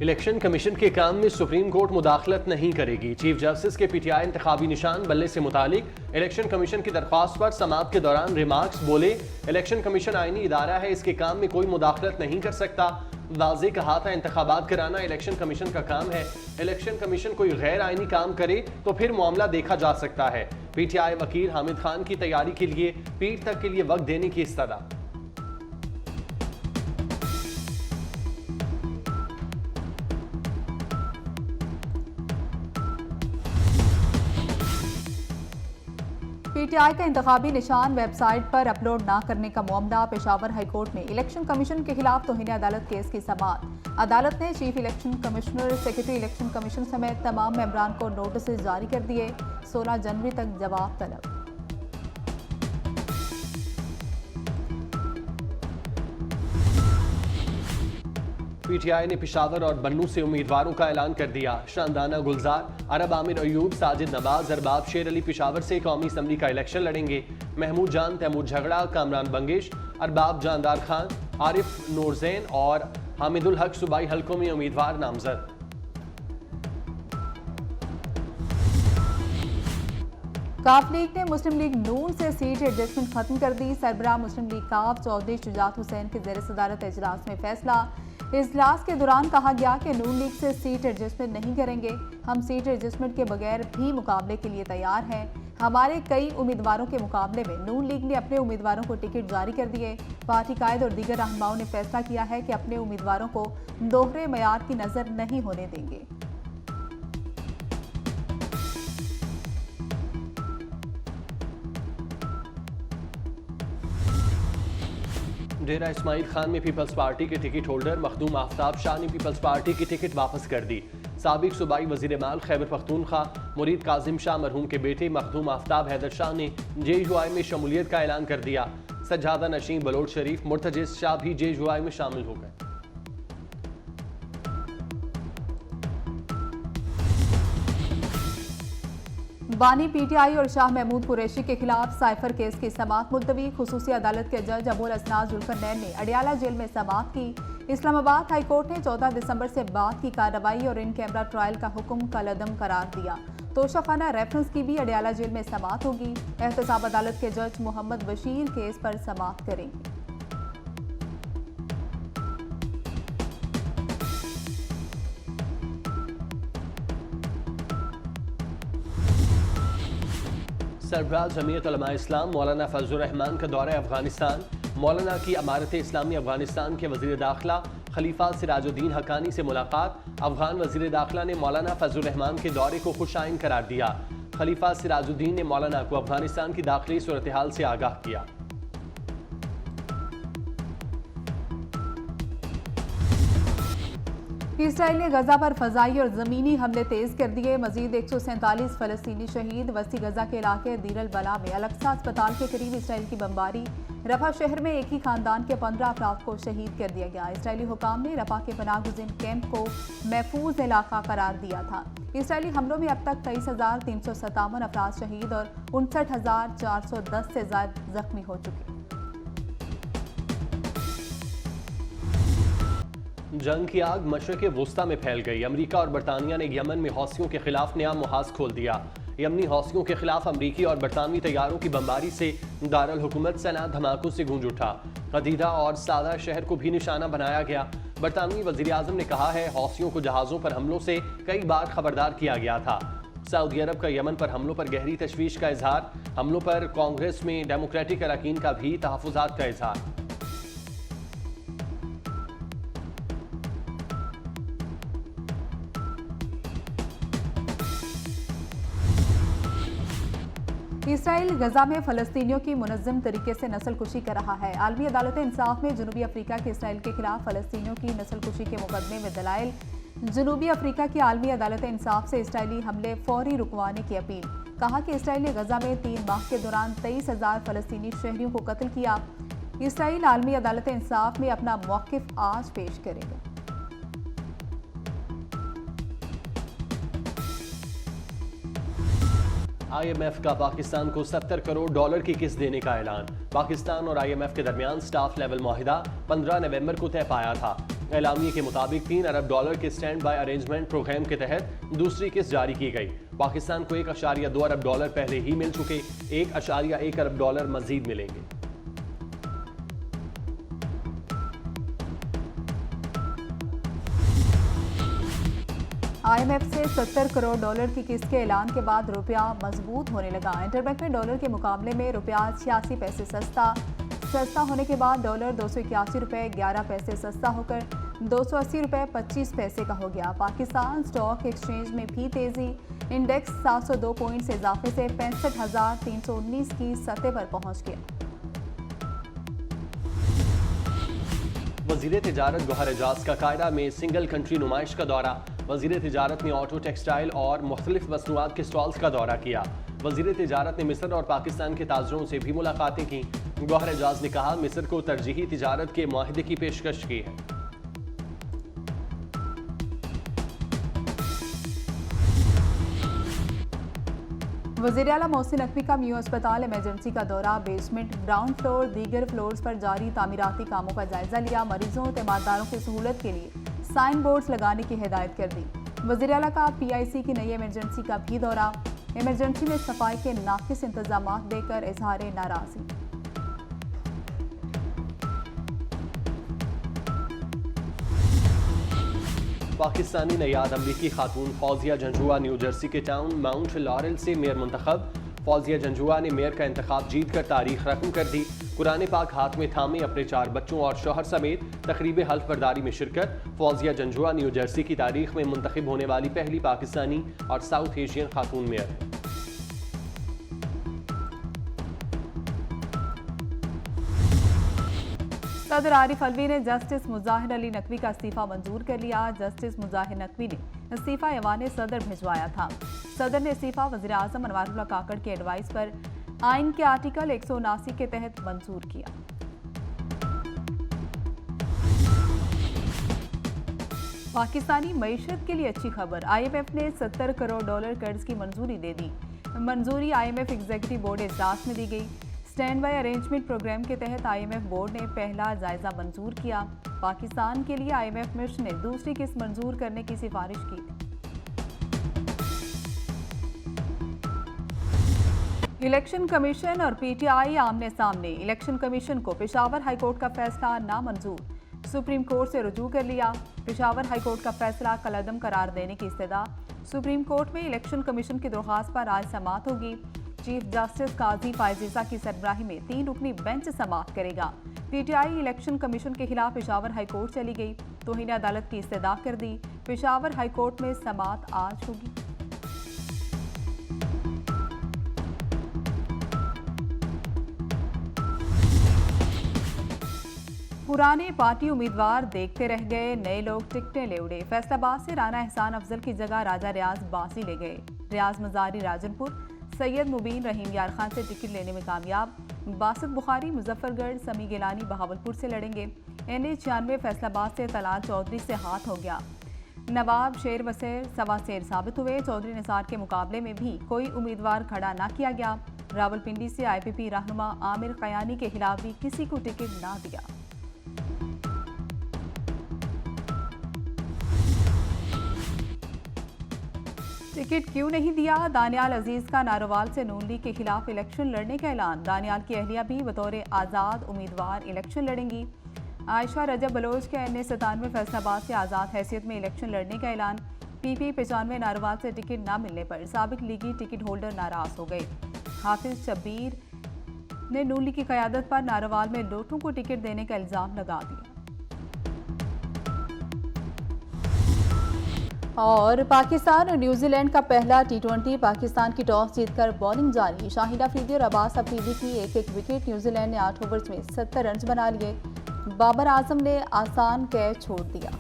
Election commission के काम में सुप्रीम कोर्ट मुदाखलत नहीं करेगी। चीफ जस्टिस के पीटीआई इंतखाबी निशान बल्ले से मुतालिक इलेक्शन कमीशन की दरख्वास्त पर समाअत के दौरान रिमार्क्स बोले, इलेक्शन कमीशन आईनी इदारा है, इसके काम में कोई मुदाखलत नहीं कर सकता। वाज़े कहा था इंतखाबात कराना इलेक्शन कमीशन का काम है। इलेक्शन कमीशन कोई गैर आईनी काम करे तो फिर मामला देखा जा सकता है। पीटीआई वकील हामिद खान की तैयारी के लिए पीर तक के लिए वक्त देने की इस्तदा। पीटीआई का इंतखाबी निशान वेबसाइट पर अपलोड न करने का मामला। पेशावर हाईकोर्ट में इलेक्शन कमीशन के खिलाफ तौहीन अदालत केस की समाअत। अदालत ने chief election commissioner, secretary election commission समेत तमाम मेंबरान को नोटिस जारी कर दिए। 16 जनवरी तक जवाब तलब। पीटीआई ने पेशावर और बन्नू से उम्मीदवारों का ऐलान कर दिया। शानदाना गुलजार, अरब आमिर अयूब, साजिद नवाज, अरबाब शेर अली पेशावर से कौमी असम्बली का इलेक्शन लड़ेंगे। महमूद जान, तैमूर झगड़ा, कामरान बंगेश, अरबाब जानदार खान, आरिफ नूरजैन और हामिदुल हक सूबाई हलकों में उम्मीदवार नामजद। काफ लीग ने मुस्लिम लीग नून से सीट एडजस्टमेंट खत्म कर दी। सरबराह मुस्लिम लीग काफ चौधरी शुजात हुसैन के ज़ेर सदारत इजलास में फैसला। इजलास के दौरान कहा गया कि नून लीग से सीट एडजस्टमेंट नहीं करेंगे। हम सीट एडजस्टमेंट के बगैर भी मुकाबले के लिए तैयार हैं। हमारे कई उम्मीदवारों के मुकाबले में नून लीग ने अपने उम्मीदवारों को टिकट जारी कर दिए। पार्टी कायद और दीगर रहनुमाओं ने फैसला किया है कि अपने उम्मीदवारों को दोहरे मयार की नज़र नहीं होने देंगे। डेरा इस्माइल खान में पीपल्स पार्टी के टिकट होल्डर मखदूम आफ्ताब शाह ने पीपल्स पार्टी की टिकट वापस कर दी। साबिक सूबाई वजीर माल खैबर पख्तूनख्वा मुरीद काजिम शाह मरहूम के बेटे मखदूम आफ्ताब हैदर शाह ने जेयूआई में शमूलियत का ऐलान कर दिया। सज्जादा नशीं बलोच शरीफ मुर्तजिज शाह भी जेयूआई में शामिल हो गए। बानी पीटीआई और शाह महमूद कुरैशी के खिलाफ साइफर केस की समाअत मुलतवी। खुसूसी अदालत के जज अबुल असनाद जुल्करनैन ने अडियाला जेल में समाअत की। इस्लामाबाद हाई कोर्ट ने 14 दिसंबर से बाद की कार्रवाई और इन कैमरा ट्रायल का हुक्म कलअदम करार दिया। तोशाखाना रेफरेंस की भी अडियाला जेल में समाअत होगी। एहतसाब अदालत के जज मोहम्मद बशीर केस पर समाअत करेंगे। सरबराह जमीयत उलमा इस्लाम मौलाना फजलुर रहमान का दौरा अफगानिस्तान। मौलाना की अमारत इस्लामी अफगानिस्तान के वजीर दाखिला खलीफा सिराजुद्दीन हकानी से मुलाकात। अफगान वजीर दाखिला ने मौलाना फजलुर रहमान के दौरे को खुशाइन करार दिया। खलीफा सिराजुद्दीन ने मौलाना को अफगानिस्तान की दाखिली सूरत हाल से आगाह किया। इसराइल ने गजा पर फजाई और जमीनी हमले तेज कर दिए। मजीद 147 फलस्तीनी शहीद। वस्ती गजा के इलाके दीर अल बला में अलक्सा अस्पताल के करीब इसराइल की बमबारी। रफा शहर में एक ही खानदान के 15 अफराद को शहीद कर दिया गया। इसराइली हुकाम ने रफा के पनाह गुज़ीन कैंप को महफूज इलाका करार दिया था। इसराइली हमलों में अब तक 23,357 अफराद शहीद और 59,410 से ज़्यादा जख्मी हो चुके। जंग की आग मशरक़ वुस्ता में फैल गई। अमरीका और बरतानिया ने यमन में हौसियों के खिलाफ नया मुहाज खोल दिया। यमनी हौसियों के खिलाफ अमरीकी और बरतानवी तैयारों की बमबारी से दारुल हुकूमत सना धमाकों से गूंज उठा। गदीदा और सादा शहर को भी निशाना बनाया गया। बरतानवी वज़ीर आज़म ने कहा है हौसियों को जहाज़ों पर हमलों से कई बार खबरदार किया गया था। सऊदी अरब का यमन पर हमलों पर गहरी तशवीश का इजहार। हमलों पर कांग्रेस में डेमोक्रेटिक अरकान का भी तहफ़्फ़ुज़ात का इजहार। इसराइल गजा में फ़लस्तीनियों की मुनज़्ज़म तरीके से नस्लकुशी कर रहा है। आलमी अदालत इंसाफ में जनूबी अफ्रीका के इसराइल के खिलाफ फ़लस्तीनियों की नस्लकुशी के मुकदमे में दलाइल। जनूबी अफ्रीका की आलमी अदालत इंसाफ से इसराइली हमले फौरी रुकवाने की अपील। कहा कि इसराइल ने गजा में 3 माह के दौरान 23,000 फ़लस्तीनी शहरियों को कत्ल किया। इसराइल आलमी अदालत इंसाफ में अपना मौक़िफ़ आज पेश करेगा। IMF का पाकिस्तान को $70 करोड़ की किस्त देने का ऐलान। पाकिस्तान और IMF के दरमियान स्टाफ लेवल मुआहिदा 15 नवंबर को तय पाया था। एलामिये के मुताबिक $3 अरब के स्टैंड बाय अरेंजमेंट प्रोग्राम के तहत दूसरी किस्त जारी की गई। पाकिस्तान को $1.2 अरब पहले ही मिल चुके, $1.1 अरब मजीद मिलेंगे। IMF से $70 करोड़ की किस्त के ऐलान के बाद रुपया मजबूत होने लगा। इंटरबैंक में डॉलर के मुकाबले में रुपया 86 पैसे सस्ता होने के बाद डॉलर $281.11 सस्ता होकर $280.25 का हो गया। पाकिस्तान स्टॉक एक्सचेंज में भी तेजी, इंडेक्स 702 पॉइंट से इजाफे से 65,319 की सतह पर पहुंच गया। वज़ीर तिजारत गौहर एजाज का कायरा में सिंगल कंट्री नुमाइश का दौरा। वज़ीर तिजारत ने ऑटो, टेक्सटाइल और मुख्तलिफ मसनूआत के स्टॉल्स का दौरा किया। वज़ीर तिजारत ने मिस्र और पाकिस्तान के ताजरों से भी मुलाकातें की। गौहर एजाज ने कहा, मिस्र को तरजीही तिजारत के मुआहदे की पेशकश की है। वज़ीर आला मोहसिन नकवी का मियो अस्पताल इमरजेंसी का दौरा, बेसमेंट, ग्राउंड फ्लोर, दीगर फ्लोर्स पर जारी तामीराती कामों का जायजा लिया। मरीजों और तीमारदारों की सहूलत के लिए साइन बोर्ड्स लगाने की हिदायत कर दी। वज़ीर आला का PIC की नई इमरजेंसी का भी दौरा, इमरजेंसी में सफाई के नाकिस इंतजाम देकर इजहार नाराजगी। पाकिस्तानी नयाद अमरीकी खातून फौजिया जंजुआ न्यू जर्सी के टाउन माउंट लॉरेल से मेयर मुंतखब। फौजिया जंजुआ ने मेयर का इंतखाब जीत कर तारीख रकम कर दी। कुरान पाक हाथ में थामे अपने 4 बच्चों और शौहर समेत तकरीब हल्फ बर्दारी में शिरकत। फौजिया जंजुआ न्यू जर्सी की तारीख में मुंतखब होने वाली पहली पाकिस्तानी और साउथ एशियन खातून मेयर है। सदर आरिफ अलवी ने जस्टिस मुजाहिर अली नकवी का इस्तीफा मंजूर कर लिया। जस्टिस मुजाहिर नकवी ने इस्तीफा ऐवान सदर भिजवाया था। सदर ने इस्तीफा वज़ीर आज़म अनवारुल्लाह काकड़ के एडवाइस पर आइन के आर्टिकल 179 के तहत मंजूर किया। पाकिस्तानी मईशत के लिए अच्छी खबर, IMF ने $70 करोड़ कर्ज की मंजूरी दे दी। मंजूरी IMF एग्जीक्यूटिव बोर्ड इजलास में दी गई। स्टैंड बाय अरेंजमेंट प्रोग्राम के तहत IMF बोर्ड ने पहला जायजा मंजूर किया। पाकिस्तान के लिए IMF मिशन ने दूसरी किस्त मंजूर करने की सिफारिश की थी। इलेक्शन कमीशन और PTI आमने सामने। इलेक्शन कमीशन को पेशावर हाईकोर्ट का फैसला नामंजूर, सुप्रीम कोर्ट से रुजू कर लिया। पेशावर हाईकोर्ट का फैसला कलअदम करार देने की इस्तदा। सुप्रीम कोर्ट में इलेक्शन कमीशन की दरख्वास्त पर आज समाअत होगी। चीफ जस्टिस काजी फायजीजा की सरबराही में 3 रुकनी बेंच समाअत करेगा। PTI इलेक्शन कमीशन के खिलाफ पेशावर हाईकोर्ट चली गई, तौहीन अदालत की इस्तदा कर दी। पेशावर हाईकोर्ट में समाअत आज होगी। पुराने पार्टी उम्मीदवार देखते रह गए, नए लोग टिकटें ले उड़े। फैसलाबाद से राना एहसान अफजल की जगह राजा रियाज बासी ले गए। रियाज मजारी राजनपुर, सैयद मुबीन रहीम यार खान से टिकट लेने में कामयाब। बासित बुखारी मुजफ्फरगढ़, समी गिलानी बहावलपुर से लड़ेंगे। NA-96 फैसलाबाद से तलाल चौधरी से हाथ हो गया। नवाब शेर बसेर सवा शेर साबित हुए। चौधरी निसार के मुकाबले में भी कोई उम्मीदवार खड़ा ना किया गया। रावलपिंडी से IPP रहनुमा आमिर कयानी के खिलाफ भी किसी को टिकट ना दिया। टिकट क्यों नहीं दिया? दानियाल अजीज का नारोवाल से नून लीग के खिलाफ इलेक्शन लड़ने का ऐलान। दानियाल की अहलिया भी बतौर आज़ाद उम्मीदवार इलेक्शन लड़ेंगी। आयशा रजब बलोच के NA-97 फैसलाबाद से आज़ाद हैसियत में इलेक्शन लड़ने का ऐलान। PP 95 नारोवाल से टिकट न मिलने पर साबिक लीगी टिकट होल्डर नाराज हो गए। हाफिज शब्बीर ने नून लीग की क़यादत पर नारोवाल में लोटों को टिकट देने का इल्ज़ाम लगा दिया। और पाकिस्तान और न्यूजीलैंड का पहला T20। पाकिस्तान की टॉस जीतकर बॉलिंग जारी। शाहिद अफरीदी और अब्बास अफरीदी की एक विकेट। न्यूजीलैंड ने 8 ओवर्स में 70 रन बना लिए। बाबर आजम ने आसान कैच छोड़ दिया।